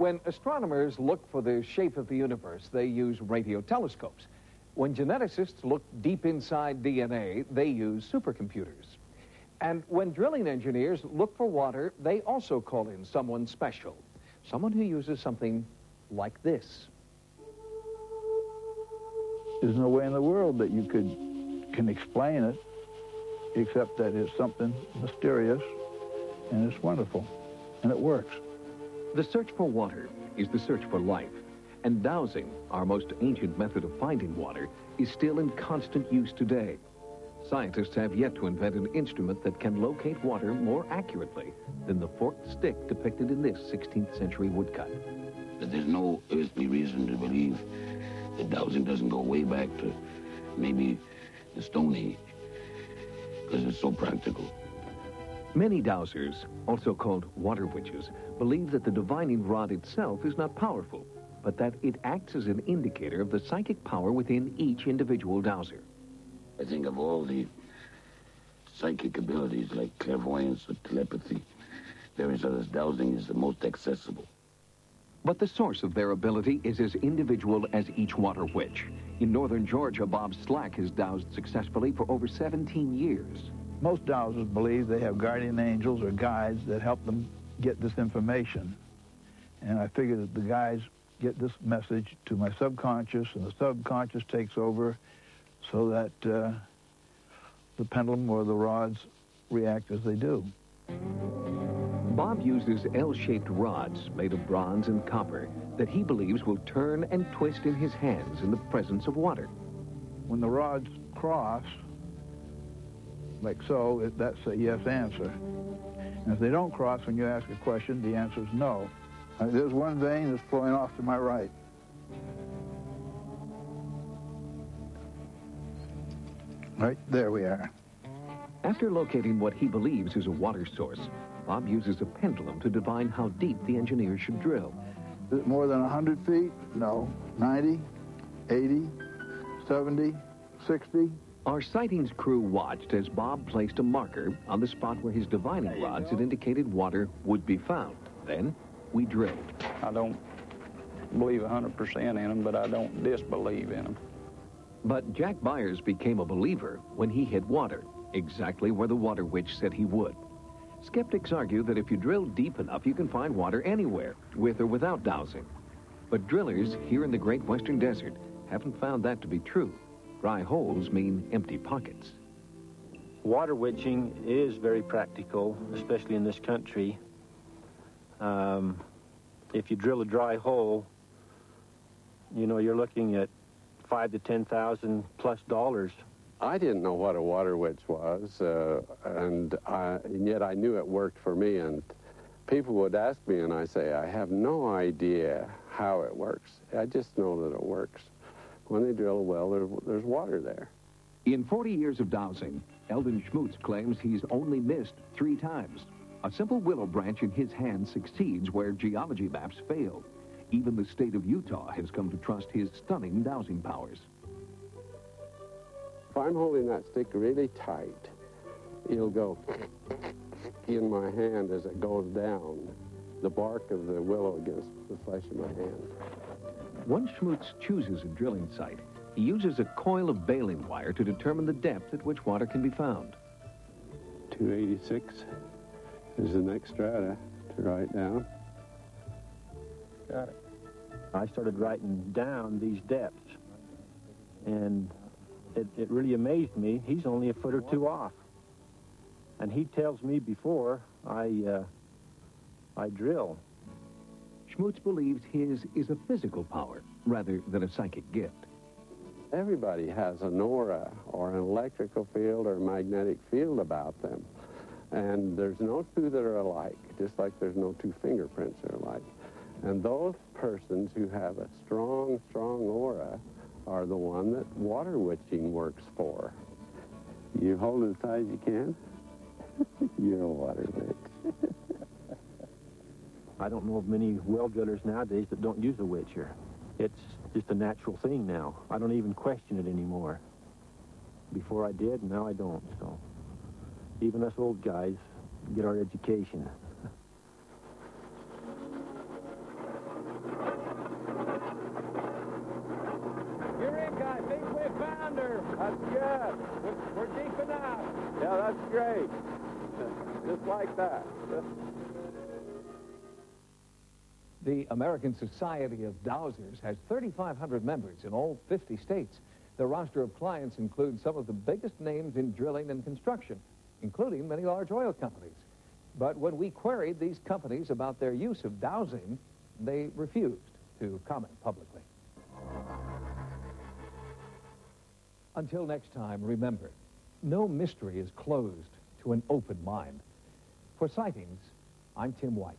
When astronomers look for the shape of the universe, they use radio telescopes. When geneticists look deep inside DNA, they use supercomputers. And when drilling engineers look for water, they also call in someone special, someone who uses something like this. There's no way in the world that you can explain it, except that it's something mysterious, and it's wonderful, and it works. The search for water is the search for life, and dowsing, our most ancient method of finding water, is still in constant use today. Scientists have yet to invent an instrument that can locate water more accurately than the forked stick depicted in this 16th century woodcut. But there's no earthly reason to believe that dowsing doesn't go way back to maybe the Stone Age, because it's so practical. Many dowsers, also called water witches, believe that the divining rod itself is not powerful, but that it acts as an indicator of the psychic power within each individual dowser. I think of all the psychic abilities like clairvoyance or telepathy, various others, dowsing is the most accessible. But the source of their ability is as individual as each water witch. In northern Georgia, Bob Slack has dowsed successfully for over 17 years. Most dowsers believe they have guardian angels or guides that help them get this information. And I figure that the guides get this message to my subconscious, and the subconscious takes over so that the pendulum or the rods react as they do. Bob uses L-shaped rods made of bronze and copper that he believes will turn and twist in his hands in the presence of water. When the rods cross, like so, that's a yes answer. And if they don't cross when you ask a question, the answer is no. There's one vein that's flowing off to my right. Right there we are. After locating what he believes is a water source, Bob uses a pendulum to divine how deep the engineer should drill. Is it more than 100 feet? No. 90, 80, 70, 60. Our Sightings crew watched as Bob placed a marker on the spot where his divining rods had indicated water would be found. Then we drilled. I don't believe 100% in them, but I don't disbelieve in them. But Jack Byers became a believer when he hit water, exactly where the water witch said he would. Skeptics argue that if you drill deep enough, you can find water anywhere, with or without dowsing. But drillers here in the Great Western Desert haven't found that to be true. Dry holes mean empty pockets. Water witching is very practical, especially in this country. If you drill a dry hole, you know, you're looking at $5,000 to $10,000 plus dollars. I didn't know what a water witch was, and yet I knew it worked for me. And people would ask me, and I say, I have no idea how it works. I just know that it works. When they drill a well, there's water there. In 40 years of dowsing, Eldon Schmutz claims he's only missed 3 times. A simple willow branch in his hand succeeds where geology maps fail. Even the state of Utah has come to trust his stunning dowsing powers. If I'm holding that stick really tight, it'll go in my hand as it goes down, the bark of the willow against the flesh of my hand. Once Schmutz chooses a drilling site, he uses a coil of baling wire to determine the depth at which water can be found. 286 is the next strata to write down. Got it. I started writing down these depths, and it really amazed me. He's only a foot or 2 off. And he tells me before I drill. Schmutz believes his is a physical power rather than a psychic gift. Everybody has an aura or an electrical field or a magnetic field about them. And there's no two that are alike, just like there's no 2 fingerprints that are alike. And those persons who have a strong, strong aura are the one that water witching works for. You hold it as tight as you can. You're a water witch. I don't know of many well drillers nowadays that don't use a witcher. It's just a natural thing now. I don't even question it anymore. Before I did, now I don't. So even us old guys get our education. That's good. We're deep enough. Yeah, that's great. Just like that. The American Society of Dowsers has 3,500 members in all 50 states. The roster of clients includes some of the biggest names in drilling and construction, including many large oil companies. But when we queried these companies about their use of dowsing, they refused to comment publicly. Until next time, remember, no mystery is closed to an open mind. For Sightings, I'm Tim White.